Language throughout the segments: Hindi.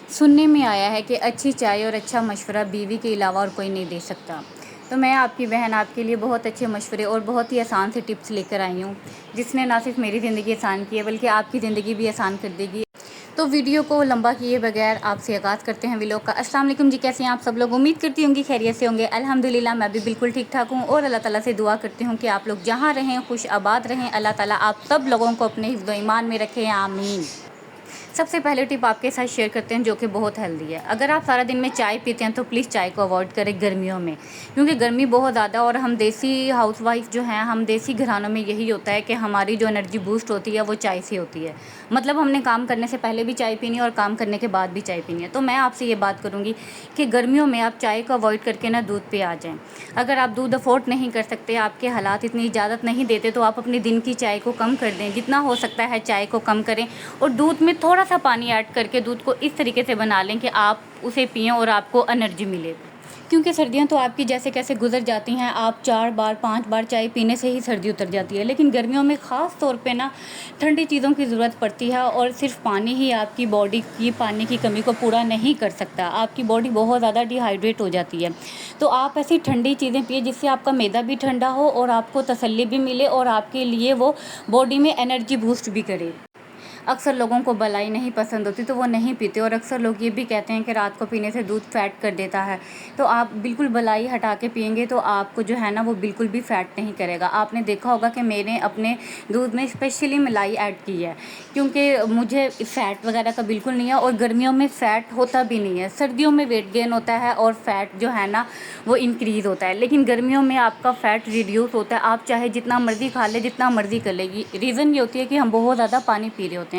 सुनने में आया है कि अच्छी चाय और अच्छा मशवरा बीवी के अलावा और कोई नहीं दे सकता। तो मैं आपकी बहन आपके लिए बहुत अच्छे मशवरे और बहुत ही आसान से टिप्स लेकर आई हूँ, जिसने ना सिर्फ मेरी ज़िंदगी आसान की है बल्कि आपकी ज़िंदगी भी आसान कर देगी। तो वीडियो को लंबा किए बगैर आपसे आगाज़ करते हैं व्लॉग का। अस्सलाम वालेकुम जी, कैसे हैं आप सब लोग? उम्मीद करती होंगी खैरियत से होंगे। अल्हम्दुलिल्लाह मैं भी बिल्कुल ठीक ठाक हूँ और अल्लाह ताला से दुआ करती हूँ कि आप लोग जहाँ रहें खुश आबाद रहें। अल्लाह ताला आप सब लोगों को अपने हिफ्ज़ व ईमान में रखें, आमीन। सबसे पहले टिप आपके साथ शेयर करते हैं जो कि बहुत हेल्दी है। अगर आप सारा दिन में चाय पीते हैं तो प्लीज़ चाय को अवॉइड करें गर्मियों में, क्योंकि गर्मी बहुत ज़्यादा। और हम देसी हाउसवाइफ जो हैं, हम देसी घरानों में यही होता है कि हमारी जो एनर्जी बूस्ट होती है वो चाय से होती है। मतलब हमने काम करने से पहले भी चाय पीनी है और काम करने के बाद भी चाय पीनी है। तो मैं आपसे ये बात करूँगी कि गर्मियों में आप चाय को अवॉइड करके ना दूध पे आ जाएँ। अगर आप दूध अफोर्ड नहीं कर सकते, आपके हालात इतनी इजाज़त नहीं देते, तो आप अपने दिन की चाय को कम कर दें। जितना हो सकता है चाय को कम करें और दूध में थोड़ा सा पानी ऐड करके दूध को इस तरीके से बना लें कि आप उसे पिएं और आपको एनर्जी मिले। क्योंकि सर्दियां तो आपकी जैसे कैसे गुजर जाती हैं, आप 4 बार 5 बार चाय पीने से ही सर्दी उतर जाती है। लेकिन गर्मियों में ख़ास तौर पे ना ठंडी चीज़ों की ज़रूरत पड़ती है और सिर्फ पानी ही आपकी बॉडी की पानी की कमी को पूरा नहीं कर सकता। आपकी बॉडी बहुत ज़्यादा डिहाइड्रेट हो जाती है। तो आप ऐसी ठंडी चीज़ें पिए जिससे आपका मैदा भी ठंडा हो और आपको तसल्ली भी मिले और आपके लिए वो बॉडी में एनर्जी बूस्ट भी करे। अक्सर लोगों को मलाई नहीं पसंद होती तो वो नहीं पीते, और अक्सर लोग ये भी कहते हैं कि रात को पीने से दूध फैट कर देता है। तो आप बिल्कुल मलाई हटा के पिएंगे तो आपको जो है ना वो बिल्कुल भी फैट नहीं करेगा। आपने देखा होगा कि मैंने अपने दूध में स्पेशली मलाई ऐड की है, क्योंकि मुझे फ़ैट वगैरह का बिल्कुल नहीं है और गर्मियों में फ़ैट होता भी नहीं है। सर्दियों में वेट गेन होता है और फ़ैट जो है ना वो इंक्रीज़ होता है, लेकिन गर्मियों में आपका फ़ैट रिड्यूस होता है। आप चाहे जितना मर्ज़ी खा ले, जितना मर्ज़ी कर लेगी। रीज़न ये होती है कि हम बहुत ज़्यादा पानी पी रहे होते हैं।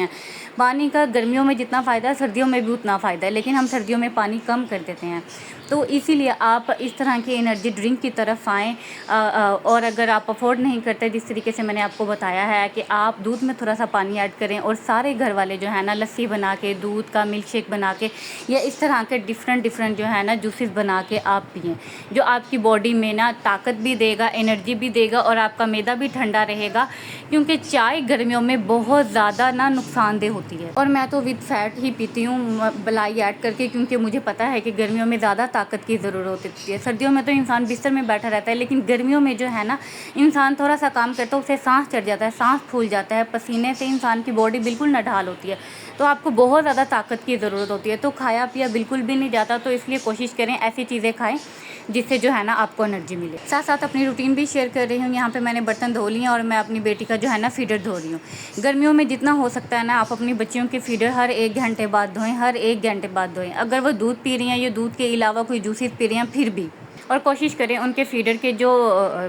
पानी का गर्मियों में जितना फ़ायदा है सर्दियों में भी उतना फ़ायदा है, लेकिन हम सर्दियों में पानी कम कर देते हैं। तो इसीलिए आप इस तरह की एनर्जी ड्रिंक की तरफ आएँ। और अगर आप अफोर्ड नहीं करते, जिस तरीके से मैंने आपको बताया है कि आप दूध में थोड़ा सा पानी ऐड करें और सारे घर वाले जो है ना लस्सी बना के, दूध का मिल्क शेक बना के या इस तरह के डिफरेंट जो है ना जूसेस बना के आप पिएँ, जो आपकी बॉडी में ना ताकत भी देगा, एनर्जी भी देगा और आपका मैदा भी ठंडा रहेगा। क्योंकि चाय गर्मियों में बहुत ज़्यादा ना नुकसानदेह होती है और मैं तो विद फैट ही पीती हूँ मलाई ऐड करके, क्योंकि मुझे पता है कि गर्मियों में ज़्यादा ताकत की ज़रूरत होती है। सर्दियों में तो इंसान बिस्तर में बैठा रहता है, लेकिन गर्मियों में जो है ना इंसान थोड़ा सा काम करता है, उसे सांस चढ़ जाता है, सांस फूल जाता है, पसीने से इंसान की बॉडी बिल्कुल नढाल होती है। तो आपको बहुत ज़्यादा ताकत की ज़रूरत होती है, तो खाया पिया बिल्कुल भी नहीं जाता। तो इसलिए कोशिश करें ऐसी चीज़ें खाएँ जिससे जो है ना आपको एनर्जी मिले। साथ साथ अपनी रूटीन भी शेयर कर रही हूँ। यहाँ पे मैंने बर्तन धो लिए हैं और मैं अपनी बेटी का जो है ना फीडर धो रही हूँ। गर्मियों में जितना हो सकता है ना आप अपनी बच्चियों के फीडर हर 1 घंटे बाद धोएं, हर 1 घंटे बाद धोएं। अगर वो दूध पी रही हैं या दूध के अलावा कोई जूसेस पी रही हैं फिर भी, और कोशिश करें उनके फीडर के जो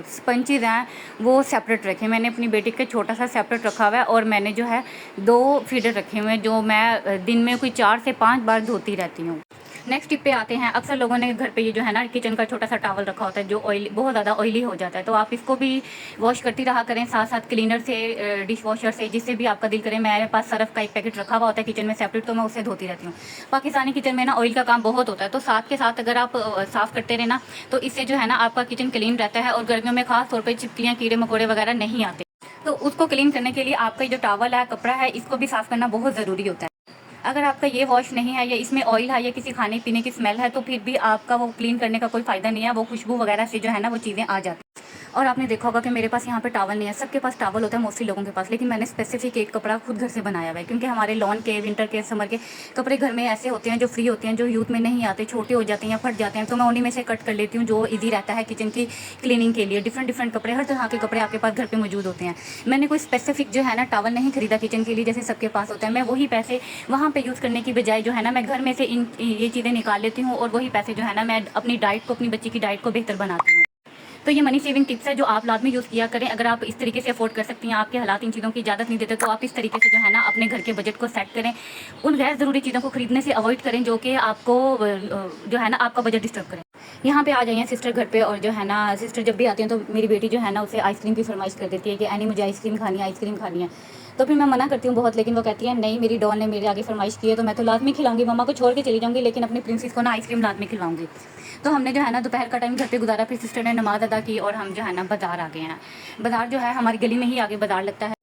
स्पंचेज़ हैं वो सेपरेट रखें। मैंने अपनी बेटी का छोटा सा सेपरेट रखा हुआ है और मैंने जो है 2 फीडर रखे हुए हैं जो मैं दिन में कोई 4 से 5 बार धोती रहती हूँ। नेक्स्ट टिप पे आते हैं। अक्सर लोगों ने घर पे ये जो है ना किचन का छोटा सा टॉवल रखा होता है जो ऑयल बहुत ज़्यादा ऑयली हो जाता है, तो आप इसको भी वॉश करती रहा करें, साथ साथ क्लीनर से, डिश वॉशर से, जिससे भी आपका दिल करे। मेरे पास सर्फ का एक पैकेट रखा हुआ होता है किचन में सेपरेट, तो मैं उससे धोती रहती हूँ। पाकिस्तानी किचन में ना ऑयल का काम बहुत होता है, तो साथ के साथ अगर आप साफ़ करते रहे ना तो इससे जो है ना आपका किचन क्लीन रहता है और गर्मियों में खास तौर पर चिपकलियाँ, कीड़े मकोड़े वगैरह नहीं आते। तो उसको क्लीन करने के लिए आपका जो टॉवल है, कपड़ा है, इसको भी साफ़ करना बहुत ज़रूरी होता है। अगर आपका ये वॉश नहीं है या इसमें ऑयल है या किसी खाने पीने की स्मेल है तो फिर भी आपका वो क्लीन करने का कोई फ़ायदा नहीं है। वो खुशबू वगैरह से जो है ना वो चीज़ें आ जाती हैं। और आपने देखा होगा कि मेरे पास यहाँ पे टॉवल नहीं है। सबके पास टॉवल होता है मोस्टली लोगों के पास, लेकिन मैंने स्पेसिफिक एक कपड़ा खुद घर से बनाया हुआ है, क्योंकि हमारे लॉन के, विंटर के, समर के कपड़े घर में ऐसे होते हैं जो फ्री होते हैं, जो यूथ में नहीं आते, छोटे हो जाते हैं या फट जाते हैं, तो मैं उन्हीं में से कट कर लेती हूँ जो ईजी रहता है किचन की क्लीनिंग के लिए। डिफरेंट कपड़े, हर तरह के कपड़े आपके पास घर पे मौजूद होते हैं। मैंने कोई स्पेसिफिक जो है ना टॉवल नहीं खरीदा किचन के लिए जैसे सबके पास होता है। मैं वही पैसे वहाँ पे यूज़ करने की बजाय जो है ना मैं घर में से ये चीज़ें निकाल लेती हूँ और वही पैसे जो है ना मैं अपनी डाइट को, अपनी बच्ची की डाइट को बेहतर बनाती हूँ। तो ये मनी सेविंग टिप्स है जो आप लाजमी यूज़ किया करें। अगर आप इस तरीके से अफोर्ड कर सकती हैं, आपके हालात इन चीज़ों की इजाज़त नहीं देते, तो आप इस तरीके से जो है ना अपने घर के बजट को सेट करें। उन गैर ज़रूरी चीज़ों को खरीदने से अवॉइड करें जो कि आपको जो है ना आपका बजट डिस्टर्ब करें। यहाँ पे आ जाइए सिस्टर घर पे, और जो है ना सिस्टर जब भी आती हैं तो मेरी बेटी जो है ना उसे आइसक्रीम की फरमाइश कर देती है कि एनी मुझे आइसक्रीम खानी है, आइसक्रीम खानी है। तो फिर मैं मना करती हूँ बहुत, लेकिन वो कहती है नहीं, मेरी डॉल ने मेरे आगे फरमाइश की है तो मैं तो लाजमी खिलाऊंगी। मम्मा को छोड़ के चली जाऊँगी लेकिन अपनी प्रिंसेस को ना आइसक्रीम लाजमी खिलाऊंगी। तो हमने जो है ना दोपहर का टाइम घर पे गुजारा, फिर सिस्टर ने नमाज़ अदा की और हम जो है ना बाज़ार आ गए हैं। बाज़ार जो है हमारी गली में ही आगे बाज़ार लगता है।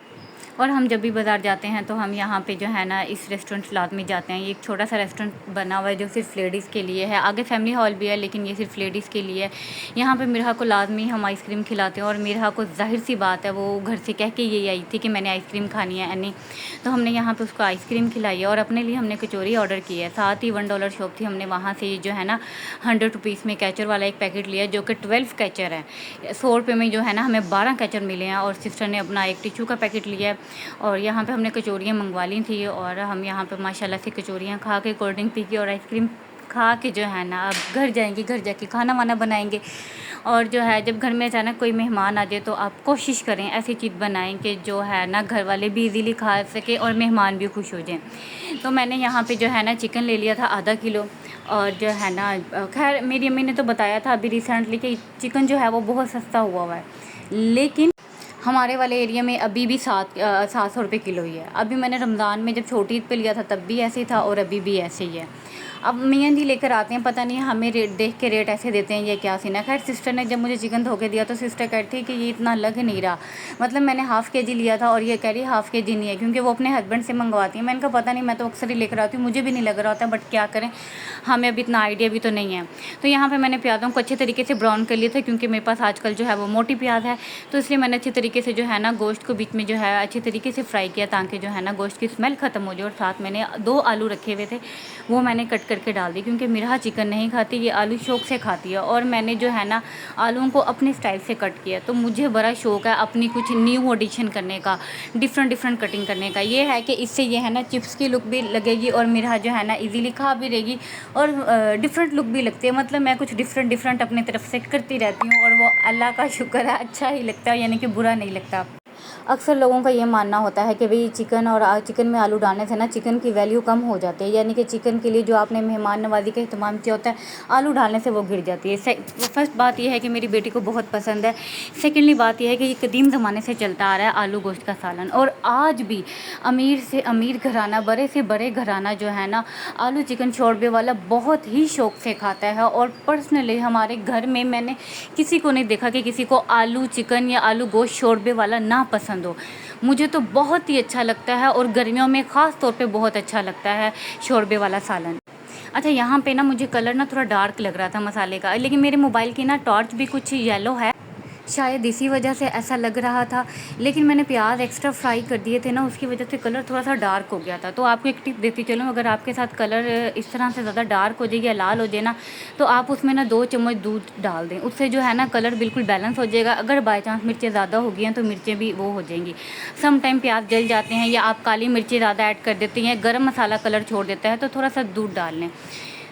और हम जब भी बाज़ार जाते हैं तो हम यहाँ पे जो है ना इस रेस्टोरेंट लाज़मी जाते हैं। ये एक छोटा सा रेस्टोरेंट बना हुआ है जो सिर्फ लेडीज़ के लिए है। आगे फैमिली हॉल भी है लेकिन ये सिर्फ लेडीज़ के लिए है। यहाँ पे मिरहा को लाज़मी हम आइसक्रीम खिलाते हैं और मिरहा को ज़ाहिर सी बात है वो घर से कह के ये आई थी कि मैंने आइसक्रीम खानी है यानी, तो हमने यहाँ पे उसको आइसक्रीम खिलाई है और अपने लिए हमने कचौरी ऑर्डर की है। साथ ही $1 शॉप थी, हमने वहाँ से जो है ना 100 रुपीज़ में कैचर वाला एक पैकेट लिया जो कि 12 कैचर है। 100 रुपये में जो है ना हमें 12 कैचर मिले हैं। और सिस्टर ने अपना एक टिश्यू का पैकेट लिया है और यहाँ पे हमने कचौरियाँ मंगवा ली थी और हम यहाँ पे माशाल्लाह से कचौरियाँ खा के, कोल्ड ड्रिंक पी के और आइसक्रीम खा के जो है ना अब घर जाएंगे, घर जाके खाना वाना बनाएंगे। और जो है जब घर में अचानक कोई मेहमान आ जाए तो आप कोशिश करें ऐसी चीज़ बनाएं कि जो है ना घर वाले भी इजीली खा सके और मेहमान भी खुश हो जाएं। तो मैंने यहाँ पे जो है ना चिकन ले लिया था आधा किलो और जो है ना खैर मेरी अम्मी ने तो बताया था अभी रिसेंटली कि चिकन जो है वो बहुत सस्ता हुआ है, लेकिन हमारे वाले एरिया में अभी भी 700 रुपये किलो ही है। अभी मैंने रमज़ान में जब छोटी ईद पे लिया था तब भी ऐसे ही था और अभी भी ऐसे ही है। अब मियाँ जी लेकर आते हैं, पता नहीं हमें रेट देख के रेट ऐसे देते हैं ये क्या सीन है। खैर सिस्टर ने जब मुझे चिकन धो के दिया तो सिस्टर कहती थी कि ये इतना लग नहीं रहा, मतलब मैंने हाफ़ के जी लिया था और ये कह रही हाफ़ के जी नहीं है क्योंकि वो अपने हस्बैंड से मंगवाती है। मैंने कहा पता नहीं, मैं तो अक्सर ही लेकर आती हूँ, मुझे भी नहीं लग रहा होता, बट क्या करें, हमें अभी इतना आइडिया भी तो नहीं है। तो यहाँ पर मैंने प्याज़ों को अच्छे तरीके से ब्राउन कर लिए थे क्योंकि मेरे पास आजकल जो है वो मोटी प्याज है, तो इसलिए मैंने अच्छे तरीके से जो है ना गोश्त को बीच में जो है अच्छे तरीके से फ्राई किया ताकि जो है ना गोश्त की स्मेल ख़त्म हो जाए। और साथ मैंने 2 आलू रखे हुए थे वो मैंने कट करके डाल दी क्योंकि मिरहा चिकन नहीं खाती, ये आलू शौक से खाती है। और मैंने जो है ना आलूओं को अपने स्टाइल से कट किया, तो मुझे बड़ा शौक़ है अपनी कुछ न्यू एडिशन करने का, डिफरेंट कटिंग करने का। ये है कि इससे ये है ना चिप्स की लुक भी लगेगी और मिरहा जो है ना इजीली खा भी रहेगी और डिफरेंट लुक भी लगती है। मतलब मैं कुछ डिफरेंट अपनी तरफ से करती रहती हूँ और वो अल्लाह का शुक्र है अच्छा ही लगता है, यानी कि बुरा नहीं लगता। अक्सर लोगों का ये मानना होता है कि भाई चिकन में आलू डालने से ना चिकन की वैल्यू कम हो जाती है, यानी कि चिकन के लिए जो आपने मेहमान नवाज़ी का अहतमाम किया होता है आलू डालने से वो गिर जाती है। फर्स्ट बात यह है कि मेरी बेटी को बहुत पसंद है। सेकेंडली बात यह है कि ये कदीम ज़माने से चलता आ रहा है आलू गोश्त का सालन, और आज भी अमीर से अमीर घराना, बड़े से बड़े घराना जो है ना आलू चिकन शोरबे वाला बहुत ही शौक़ से खाता है। और पर्सनली हमारे घर में मैंने किसी को नहीं देखा कि किसी को आलू चिकन या आलू गोश्त शोरबे वाला ना पसंद हो। मुझे तो बहुत ही अच्छा लगता है और गर्मियों में ख़ास तौर पे बहुत अच्छा लगता है शोरबे वाला सालन। अच्छा यहाँ पे ना मुझे कलर ना थोड़ा डार्क लग रहा था मसाले का, लेकिन मेरे मोबाइल की ना टॉर्च भी कुछ येलो है, शायद इसी वजह से ऐसा लग रहा था। लेकिन मैंने प्याज एक्स्ट्रा फ्राई कर दिए थे ना, उसकी वजह से कलर थोड़ा सा डार्क हो गया था। तो आपको एक टिप देती चलूँ, अगर आपके साथ कलर इस तरह से ज़्यादा डार्क हो जाए या लाल हो जाए ना, तो आप उसमें ना 2 चम्मच दूध डाल दें, उससे जो है ना कलर बिल्कुल बैलेंस हो जाएगा। अगर बाई चांस मिर्चें ज़्यादा हो गई हैं तो मिर्चें भी वो हो जाएंगी। सम टाइम प्याज जल जाते हैं या आप काली मिर्ची ज़्यादा ऐड कर देती हैं, गर्म मसाला कलर छोड़ देता है, तो थोड़ा सा दूध डाल लें।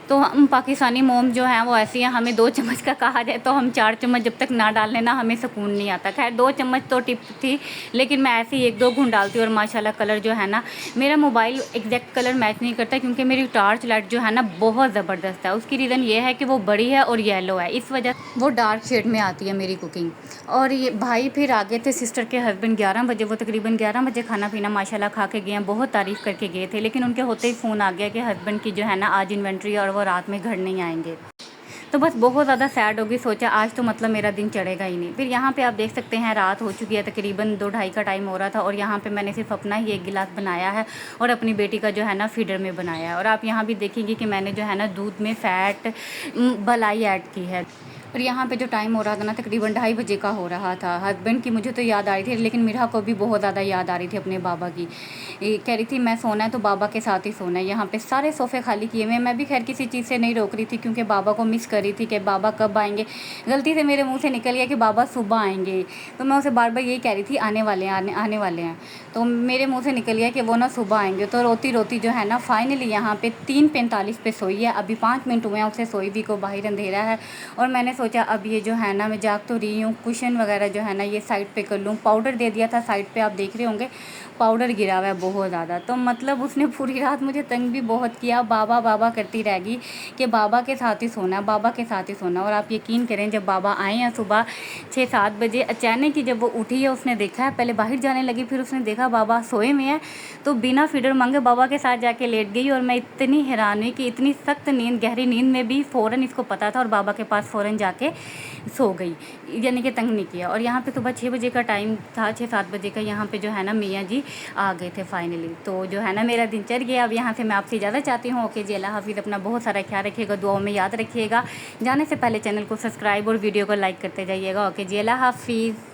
तो हम पाकिस्तानी मोम जो हैं वो ऐसी हैं, हमें 2 चम्मच का कहा जाए तो हम 4 चम्मच जब तक ना डाल लेना हमें सुकून नहीं आता। खैर 2 चम्मच तो टिप थी, लेकिन मैं ऐसे ही 1-2 घूंट डालती हूँ और माशाल्लाह कलर जो है ना, मेरा मोबाइल एग्जैक्ट कलर मैच नहीं करता क्योंकि मेरी टॉर्च लाइट जो है ना बहुत ज़बरदस्त है। उसकी रीज़न ये है कि वो बड़ी है और येलो है, इस वजह वो डार्क शेड में आती है मेरी कुकिंग। और ये भाई फिर आ गए थे, सिस्टर के हस्बैंड 11 बजे, वो तकरीबन 11 बजे खाना पीना माशाल्लाह खा के गए हैं, बहुत तारीफ़ करके गए थे। लेकिन उनके होते ही फ़ोन आ गया कि हस्बैंड की जो है ना आज इन्वेंट्री और वो रात में घर नहीं आएंगे। तो बस बहुत ज़्यादा सैड होगी, सोचा आज तो मतलब मेरा दिन चढ़ेगा ही नहीं। फिर यहाँ पे आप देख सकते हैं रात हो चुकी है, तकरीबन 2-2:30 का टाइम हो रहा था और यहाँ पे मैंने सिर्फ अपना ही 1 गिलास बनाया है और अपनी बेटी का जो है ना फीडर में बनाया है। और आप यहाँ भी देखेंगे कि मैंने जो है ना दूध में फ़ैट मलाई ऐड की है। और यहाँ पे जो टाइम हो रहा था ना तकरीबन 2:30 बजे का हो रहा था। हस्बैंड की मुझे तो याद आ रही थी, लेकिन मिरहा को भी बहुत ज़्यादा याद आ रही थी अपने बाबा की। कह रही थी मैं सोना है तो बाबा के साथ ही सोना है। यहाँ पे सारे सोफ़े खाली किए हुए, मैं भी खैर किसी चीज़ से नहीं रोक रही थी क्योंकि बाबा को मिस कर रही थी कि बाबा कब आएंगे। गलती से मेरे मुँह से निकल गया कि बाबा सुबह आएंगे, तो मैं उसे बार बार यही कह रही थी आने वाले हैं आने वाले हैं, तो मेरे मुँह से निकल गया कि वो ना सुबह आएंगे। तो रोती रोती जो है ना फाइनली यहाँ पे 3:45 पे सोई है। अभी 5 मिनट हुए हैं उसे सोई भी को, बाहर अंधेरा है। और मैंने सोचा अब ये जो है ना मैं जाग तो रही हूँ, कुशन वगैरह जो है ना ये साइड पे कर लूँ। पाउडर दे दिया था साइड पे, आप देख रहे होंगे पाउडर गिरा हुआ है बहुत ज़्यादा। तो मतलब उसने पूरी रात मुझे तंग भी बहुत किया, बाबा बाबा करती रहेगी कि बाबा के साथ ही सोना, बाबा के साथ ही सोना। और आप यकीन करें जब बाबा आए हैं सुबह 6-7 बजे, अचानक ही जब वो उठी है उसने देखा है, पहले बाहर जाने लगी, फिर उसने देखा बाबा सोए में है, तो बिना फीडर मांगे बाबा के साथ जाके लेट गई। और मैं इतनी हैरान हुई कि इतनी सख्त नींद, गहरी नींद में भी फ़ौरन इसको पता था और बाबा के पास फ़ौरन जाके सो गई, यानी कि तंग नहीं किया। और यहाँ पे सुबह 6 बजे का टाइम था, 6-7 बजे का। यहाँ पे जो है ना मियाँ जी आ गए थे फाइनली। तो जो है ना मेरा दिन चढ़ गया। अब यहाँ से मैं आपसे ज़्यादा चाहती हूँ, ओके जी, अल्लाह हाफिज़। अपना बहुत सारा ख्याल रखिएगा, दुआओं में याद रखिएगा। जाने से पहले चैनल को सब्सक्राइब और वीडियो को लाइक करते जाइएगा। ओके जी, अल्लाह हाफिज़।